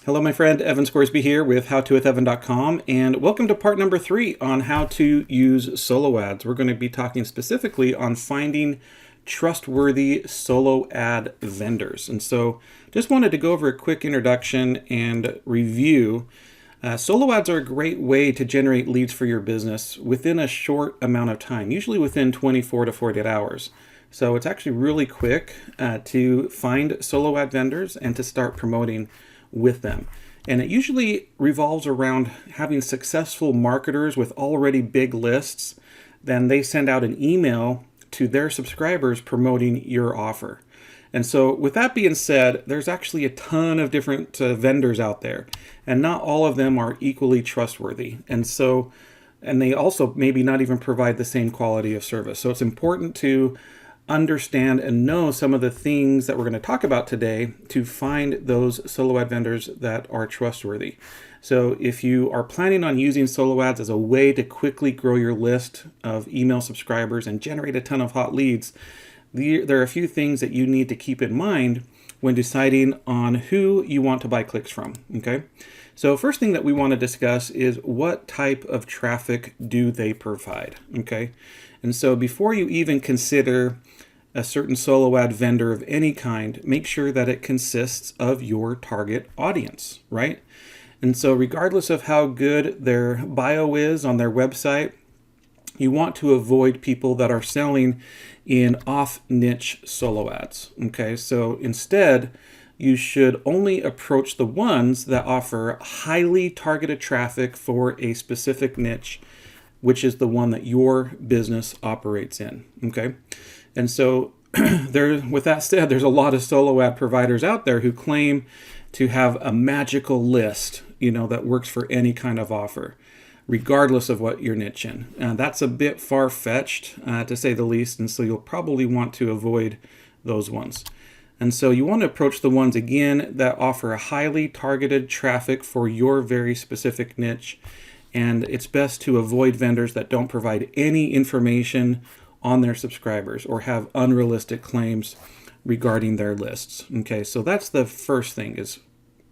Hello, my friend. Evan Scoresby here with howtowithevan.com, and welcome to part number 3 on how to use solo ads. We're going to be talking specifically on finding trustworthy solo ad vendors. And so just wanted to go over a quick introduction and review. Solo ads are a great way to generate leads for your business within a short amount of time, usually within 24 to 48 hours. So it's actually really quick to find solo ad vendors and to start promoting with them. And it usually revolves around having successful marketers with already big lists. Then they send out an email to their subscribers promoting your offer. And so with that being said, there's actually a ton of different vendors out there, and not all of them are equally trustworthy. And they also maybe not even provide the same quality of service. So it's important to understand and know some of the things that we're going to talk about today to find those solo ad vendors that are trustworthy. So if you are planning on using solo ads as a way to quickly grow your list of email subscribers and generate a ton of hot leads, there are a few things that you need to keep in mind when deciding on who you want to buy clicks from. Okay. So first thing that we want to discuss is what type of traffic do they provide? Okay. And so before you even consider a certain solo ad vendor of any kind, make sure that it consists of your target audience, right? And so regardless of how good their bio is on their website, you want to avoid people that are selling in off-niche solo ads, okay? So instead, you should only approach the ones that offer highly targeted traffic for a specific niche, which is the one that your business operates in, okay? And so with that said, there's a lot of solo ad providers out there who claim to have a magical list, that works for any kind of offer, regardless of what you're niche in. That's a bit far-fetched, to say the least, and so you'll probably want to avoid those ones. And so you want to approach the ones, again, that offer a highly targeted traffic for your very specific niche. And it's best to avoid vendors that don't provide any information on their subscribers or have unrealistic claims regarding their lists. Okay, so that's the first thing, is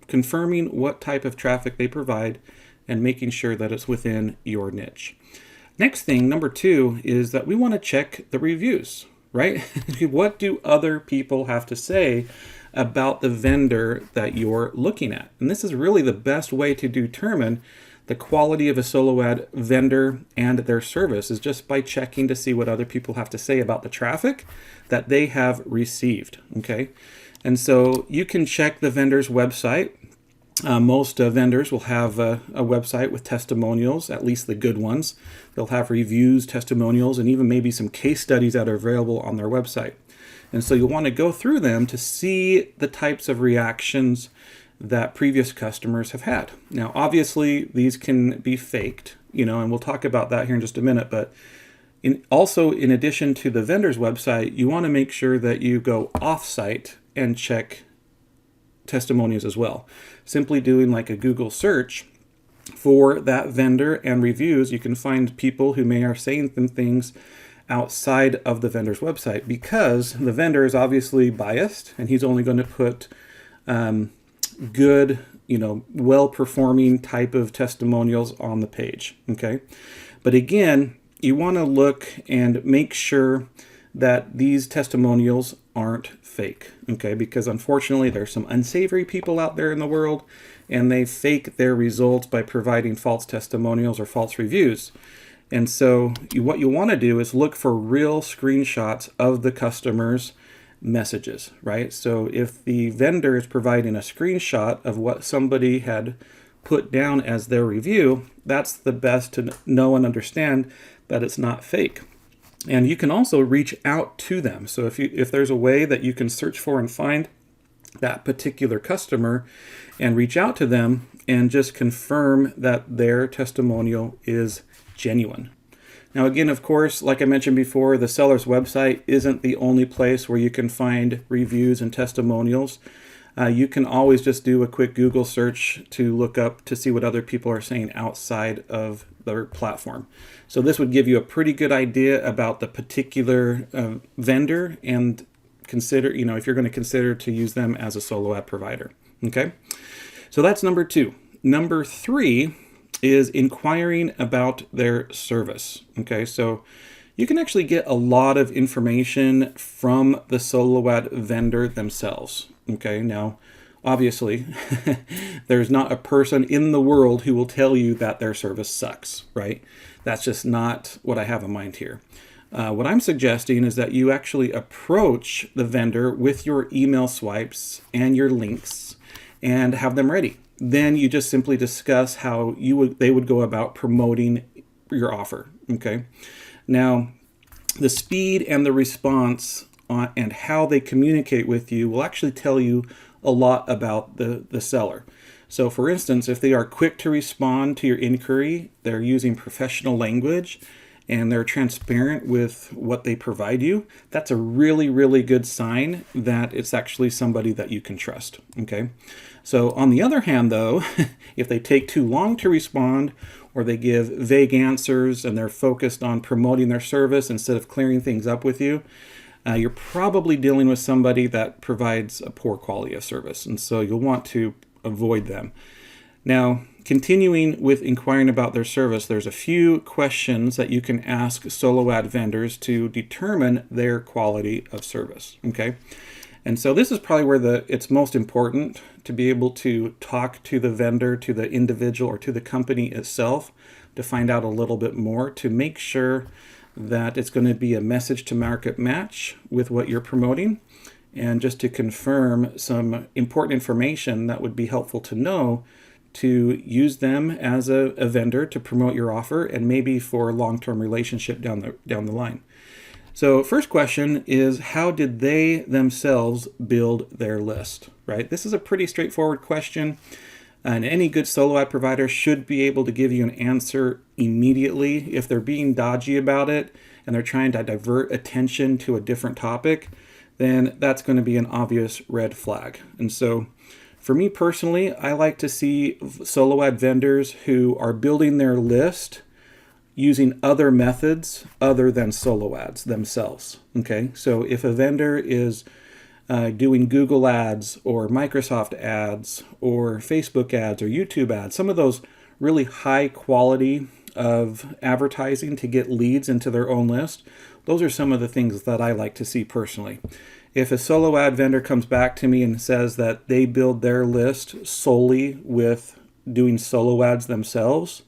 confirming what type of traffic they provide and making sure that it's within your niche. Next thing, number 2, is that we want to check the reviews, right? What do other people have to say about the vendor that you're looking at? And this is really the best way to determine the quality of a solo ad vendor and their service, is just by checking to see what other people have to say about the traffic that they have received, okay? And so you can check the vendor's website. Most vendors will have a website with testimonials, at least the good ones. They'll have reviews, testimonials, and even maybe some case studies that are available on their website. And so you'll want to go through them to see the types of reactions that previous customers have had. Now, obviously, these can be faked, and we'll talk about that here in just a minute. But in addition to the vendor's website, you want to make sure that you go off-site and check testimonials as well. Simply doing like a Google search for that vendor and reviews, you can find people who may are saying some things outside of the vendor's website, because the vendor is obviously biased and he's only going to put good, well-performing type of testimonials on the page, okay? But again, you want to look and make sure that these testimonials aren't fake, okay? Because unfortunately, there's some unsavory people out there in the world, and they fake their results by providing false testimonials or false reviews. And so what you want to do is look for real screenshots of the customer's messages, right? So if the vendor is providing a screenshot of what somebody had put down as their review, that's the best to know and understand that it's not fake. And you can also reach out to them. So if there's a way that you can search for and find that particular customer and reach out to them and just confirm that their testimonial is genuine. Now, again, of course, like I mentioned before, the seller's website isn't the only place where you can find reviews and testimonials. You can always just do a quick Google search to look up to see what other people are saying outside of their platform. So this would give you a pretty good idea about the particular vendor, and consider, if you're going to consider to use them as a solo ad provider. Okay. So that's number 2. Number 3 is inquiring about their service. Okay, so you can actually get a lot of information from the SoloAd vendor themselves. Okay, now obviously there's not a person in the world who will tell you that their service sucks, right? That's just not what I have in mind here. What I'm suggesting is that you actually approach the vendor with your email swipes and your links and have them ready. Then you just simply discuss how they would go about promoting your offer. Okay. Now, the speed and the response and how they communicate with you will actually tell you a lot about the seller. So for instance, if they are quick to respond to your inquiry, they're using professional language, and they're transparent with what they provide you, that's a really, really good sign that it's actually somebody that you can trust. Okay. So on the other hand, though, if they take too long to respond, or they give vague answers and they're focused on promoting their service instead of clearing things up with you, you're probably dealing with somebody that provides a poor quality of service. And so you'll want to avoid them. Now, continuing with inquiring about their service, there's a few questions that you can ask SoloAd vendors to determine their quality of service. Okay. And so this is probably where it's most important to be able to talk to the vendor, to the individual, or to the company itself to find out a little bit more, to make sure that it's going to be a message to market match with what you're promoting, and just to confirm some important information that would be helpful to know to use them as a vendor to promote your offer, and maybe for a long-term relationship down the line. So first question is, how did they themselves build their list, right? This is a pretty straightforward question, and any good SoloAd provider should be able to give you an answer immediately. If they're being dodgy about it and they're trying to divert attention to a different topic, then that's going to be an obvious red flag. And so for me personally, I like to see SoloAd vendors who are building their list using other methods other than SoloAds themselves. Okay, so if a vendor is doing Google ads or Microsoft ads or Facebook ads or YouTube ads, some of those really high quality of advertising to get leads into their own list, those are some of the things that I like to see personally. If a SoloAd vendor comes back to me and says that they build their list solely with doing SoloAds themselves,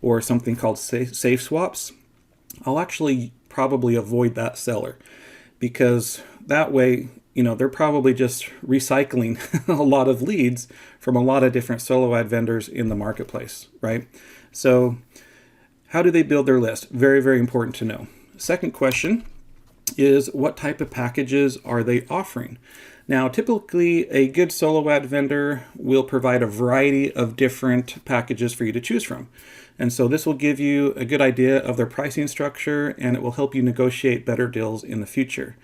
or something called safe swaps, I'll actually probably avoid that seller, because that way, they're probably just recycling a lot of leads from a lot of different SoloAd vendors in the marketplace, right? So how do they build their list? Very, very important to know. Second question is, what type of packages are they offering? Now, typically a good SoloAd vendor will provide a variety of different packages for you to choose from. And so this will give you a good idea of their pricing structure, and it will help you negotiate better deals in the future.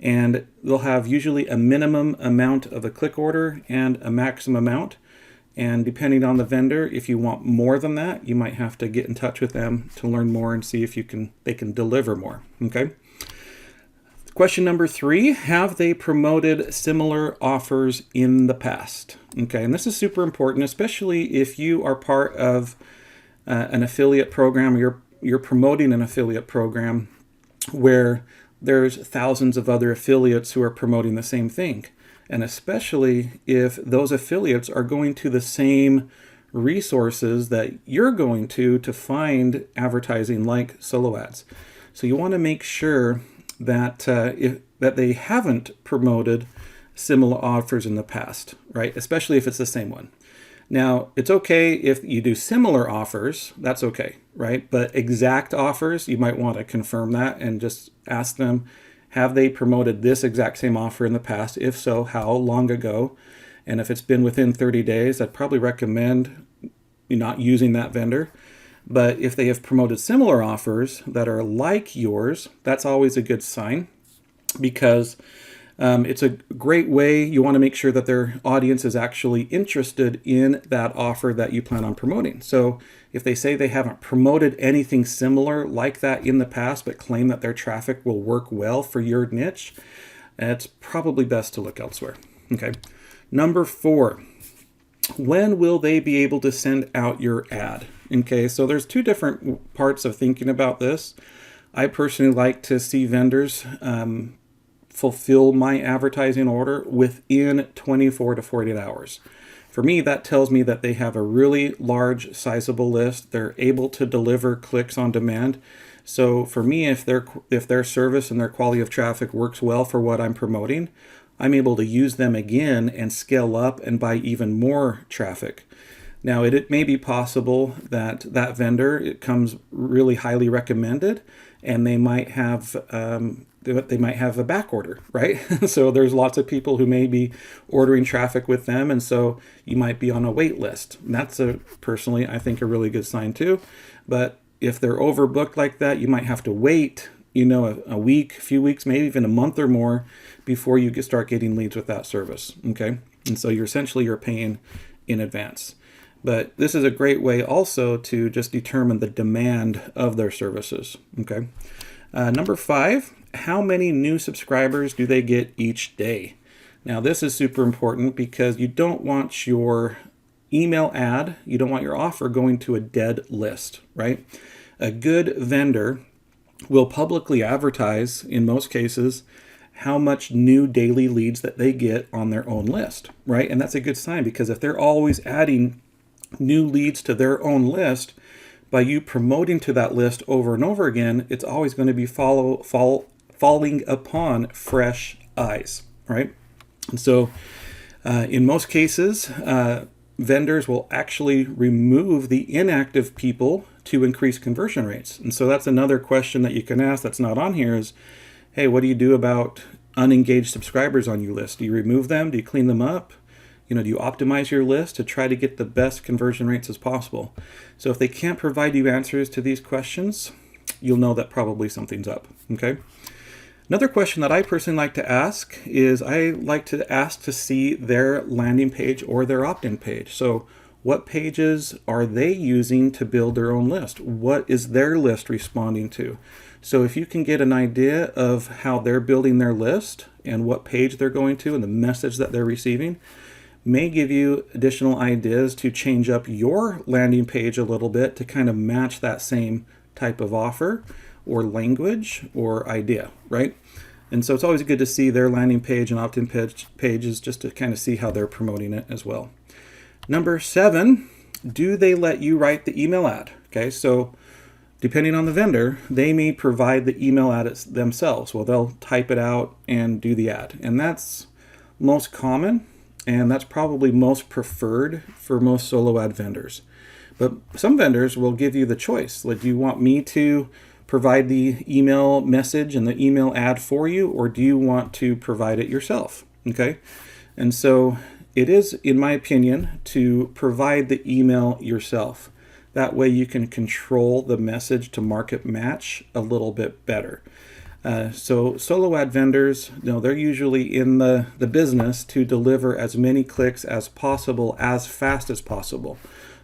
And they'll have usually a minimum amount of a click order and a maximum amount. And depending on the vendor, if you want more than that, you might have to get in touch with them to learn more and see if they can deliver more. Okay. Question number 3, have they promoted similar offers in the past? Okay, and this is super important, especially if you are part of an affiliate program, you're promoting an affiliate program where there's thousands of other affiliates who are promoting the same thing. And especially if those affiliates are going to the same resources that you're going to find advertising like SoloAds. So you want to make sure that that they haven't promoted similar offers in the past, right? Especially if it's the same one. Now, it's okay if you do similar offers, that's okay, right? But exact offers, you might want to confirm that and just ask them, have they promoted this exact same offer in the past? If so, how long ago? And if it's been within 30 days, I'd probably recommend you not using that vendor. But if they have promoted similar offers that are like yours, that's always a good sign, because it's a great way. You want to make sure that their audience is actually interested in that offer that you plan on promoting. So if they say they haven't promoted anything similar like that in the past, but claim that their traffic will work well for your niche, it's probably best to look elsewhere. Okay. Number 4, when will they be able to send out your ad? Okay, so there's two different parts of thinking about this. I personally like to see vendors fulfill my advertising order within 24 to 48 hours. For me, that tells me that they have a really large, sizable list. They're able to deliver clicks on demand. So for me, if their service and their quality of traffic works well for what I'm promoting, I'm able to use them again and scale up and buy even more traffic. Now, it may be possible that that vendor, it comes really highly recommended, and they might have a back order, right? So there's lots of people who may be ordering traffic with them, and so you might be on a wait list. And that's personally, I think, a really good sign too. But if they're overbooked like that, you might have to wait, a week, a few weeks, maybe even a month or more before you start getting leads with that service. Okay, and so you're paying in advance. But this is a great way also to just determine the demand of their services. Okay. Number 5, how many new subscribers do they get each day? Now, this is super important because you don't want your email ad, you don't want your offer going to a dead list, right? A good vendor will publicly advertise, in most cases, how much new daily leads that they get on their own list, right? And that's a good sign, because if they're always adding new leads to their own list, by you promoting to that list over and over again, it's always going to be falling upon fresh eyes, right? And so in most cases, vendors will actually remove the inactive people to increase conversion rates. And so that's another question that you can ask that's not on here is, hey, what do you do about unengaged subscribers on your list? Do you remove them? Do you clean them up? Do you optimize your list to try to get the best conversion rates as possible? So if they can't provide you answers to these questions, you'll know that probably something's up, okay? Another question that I personally like to ask is I like to ask to see their landing page or their opt-in page. So what pages are they using to build their own list? What is their list responding to? So if you can get an idea of how they're building their list and what page they're going to and the message that they're receiving, may give you additional ideas to change up your landing page a little bit to kind of match that same type of offer or language or idea, right? And so it's always good to see their landing page and opt-in pages just to kind of see how they're promoting it as well. Number 7, do they let you write the email ad? Okay, so depending on the vendor, they may provide the email ad themselves. Well, they'll type it out and do the ad. And that's most common. And that's probably most preferred for most solo ad vendors. But some vendors will give you the choice. Like, do you want me to provide the email message and the email ad for you, or do you want to provide it yourself? Okay. And so it is, in my opinion, to provide the email yourself. That way you can control the message to market match a little bit better. So solo ad vendors, they're usually in the business to deliver as many clicks as possible, as fast as possible.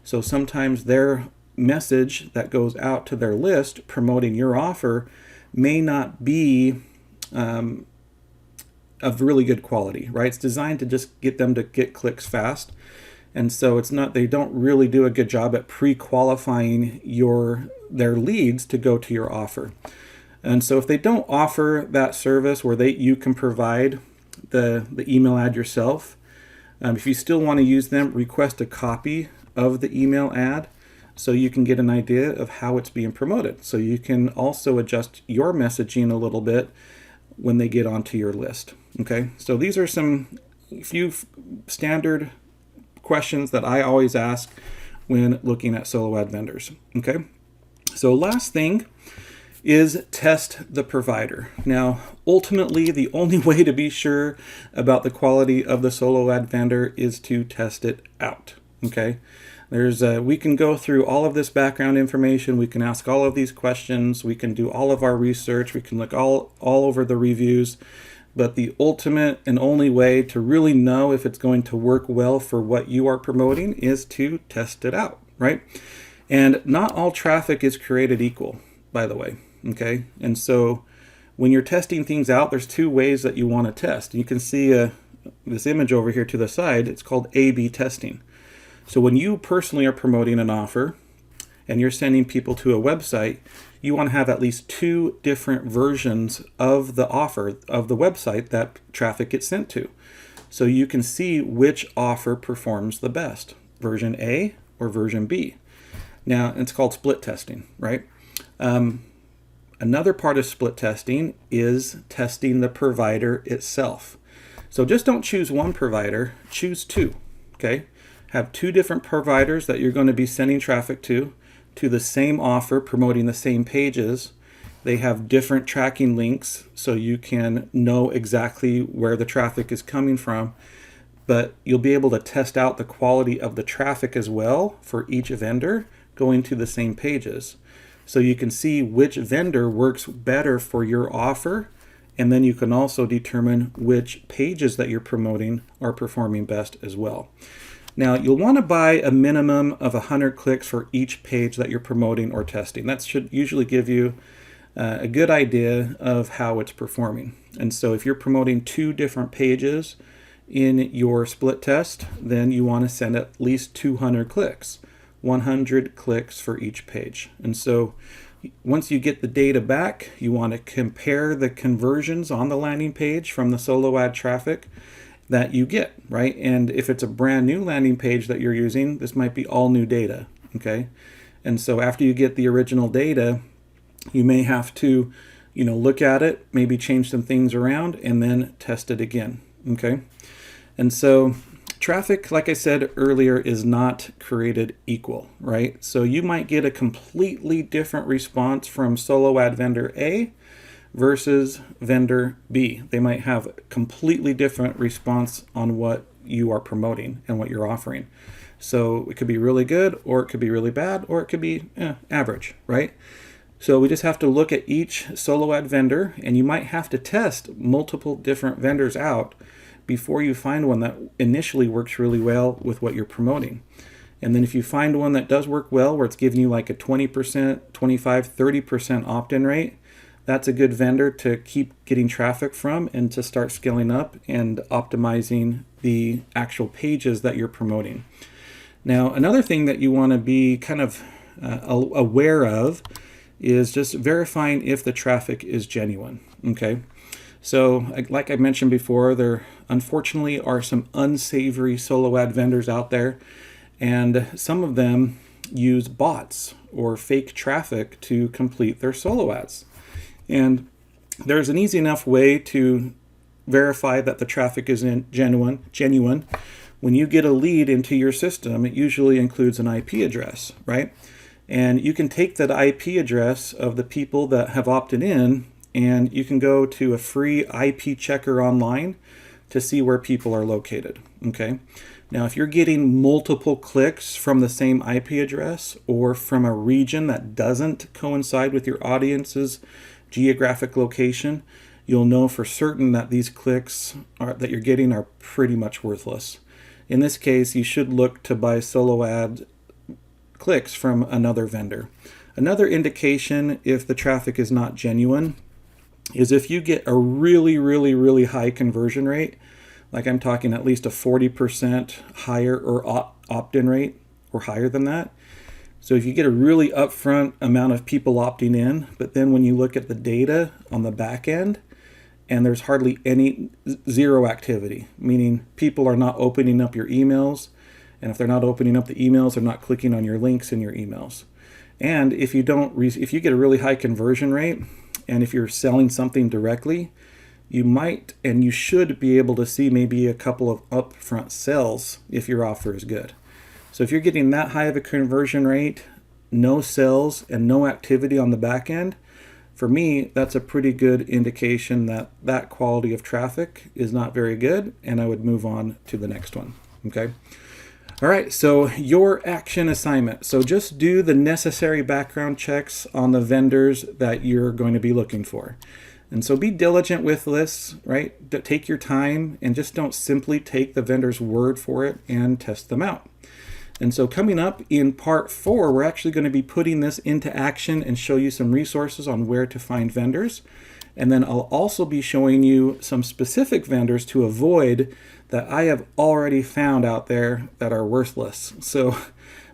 So sometimes their message that goes out to their list promoting your offer may not be of really good quality, right? It's designed to just get them to get clicks fast. And so they don't really do a good job at pre-qualifying their leads to go to your offer. And so if they don't offer that service where you can provide the email ad yourself, if you still want to use them, request a copy of the email ad so you can get an idea of how it's being promoted. So you can also adjust your messaging a little bit when they get onto your list. Okay, so these are few standard questions that I always ask when looking at solo ad vendors. Okay, so last thing is test the provider. Now, ultimately, the only way to be sure about the quality of the solo ad vendor is to test it out. Okay, we can go through all of this background information. We can ask all of these questions. We can do all of our research. We can look all over the reviews. But the ultimate and only way to really know if it's going to work well for what you are promoting is to test it out, right? And not all traffic is created equal, by the way. Okay, and so when you're testing things out, there's 2 ways that you want to test. You can see this image over here to the side. It's called A/B testing. So when you personally are promoting an offer and you're sending people to a website, you want to have at least 2 different versions of the offer of the website that traffic gets sent to. So you can see which offer performs the best, version A or version B. Now, it's called split testing, right? Another part of split testing is testing the provider itself. So just don't choose one provider, choose 2, okay? Have 2 different providers that you're going to be sending traffic to the same offer, promoting the same pages. They have different tracking links so you can know exactly where the traffic is coming from, but you'll be able to test out the quality of the traffic as well for each vendor going to the same pages. So you can see which vendor works better for your offer, and then you can also determine which pages that you're promoting are performing best as well. Now, you'll want to buy a minimum of 100 clicks for each page that you're promoting or testing. That should usually give you a good idea of how it's performing. And so if you're promoting 2 different pages in your split test, then you want to send at least 200 clicks, 100 clicks for each page. And so once you get the data back, you want to compare the conversions on the landing page from the solo ad traffic that you get, right? And if it's a brand new landing page that you're using, this might be all new data, okay? And so after you get the original data, you may have to, look at it, maybe change some things around, and then test it again, okay? And so traffic, like I said earlier, is not created equal, right? So you might get a completely different response from solo ad vendor A versus vendor B. They might have a completely different response on what you are promoting and what you're offering. So it could be really good, or it could be really bad, or it could be average, right? So we just have to look at each solo ad vendor, and you might have to test multiple different vendors out before you find one that initially works really well with what you're promoting. And then if you find one that does work well, where it's giving you like a 20%, 25, 30% opt-in rate, that's a good vendor to keep getting traffic from and to start scaling up and optimizing the actual pages that you're promoting. Now, another thing that you want to be kind of aware of is just verifying if the traffic is genuine, okay? So like I mentioned before, there unfortunately are some unsavory solo ad vendors out there, and some of them use bots or fake traffic to complete their solo ads. And there's an easy enough way to verify that the traffic is genuine. When you get a lead into your system, it usually includes an IP address, right? And you can take that IP address of the people that have opted in, and you can go to a free IP checker online to see where people are located, okay? Now, if you're getting multiple clicks from the same IP address or from a region that doesn't coincide with your audience's geographic location, you'll know for certain that these clicks that you're getting are pretty much worthless. In this case, you should look to buy solo ad clicks from another vendor. Another indication if the traffic is not genuine is if you get a really, really, really high conversion rate, like I'm talking at least a 40% higher or opt-in rate or higher than that. So if you get a really upfront amount of people opting in, but then when you look at the data on the back end, and there's hardly any zero activity, meaning people are not opening up your emails, and if they're not opening up the emails, they're not clicking on your links in your emails. And if you get a really high conversion rate, and if you're selling something directly, you might and you should be able to see maybe a couple of upfront sales if your offer is good. So if you're getting that high of a conversion rate, no sales, and no activity on the back end, for me, that's a pretty good indication that that quality of traffic is not very good, and I would move on to the next one, okay? All right, so your action assignment. So just do the necessary background checks on the vendors that you're going to be looking for. And so be diligent with this, right? Take your time and just don't simply take the vendor's word for it and test them out. And so coming up in part 4, we're actually going to be putting this into action and show you some resources on where to find vendors. And then I'll also be showing you some specific vendors to avoid that I have already found out there that are worthless. So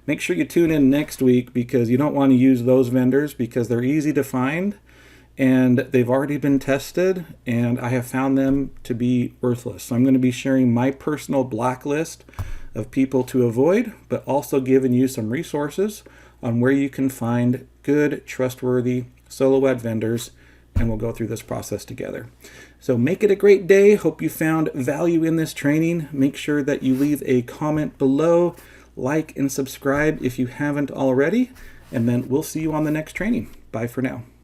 make sure you tune in next week, because you don't want to use those vendors because they're easy to find and they've already been tested, and I have found them to be worthless. So I'm going to be sharing my personal blacklist of people to avoid, but also giving you some resources on where you can find good, trustworthy solo ad vendors, and we'll go through this process together. So make it a great day. Hope you found value in this training. Make sure that you leave a comment below, like and subscribe if you haven't already, and then we'll see you on the next training. Bye for now.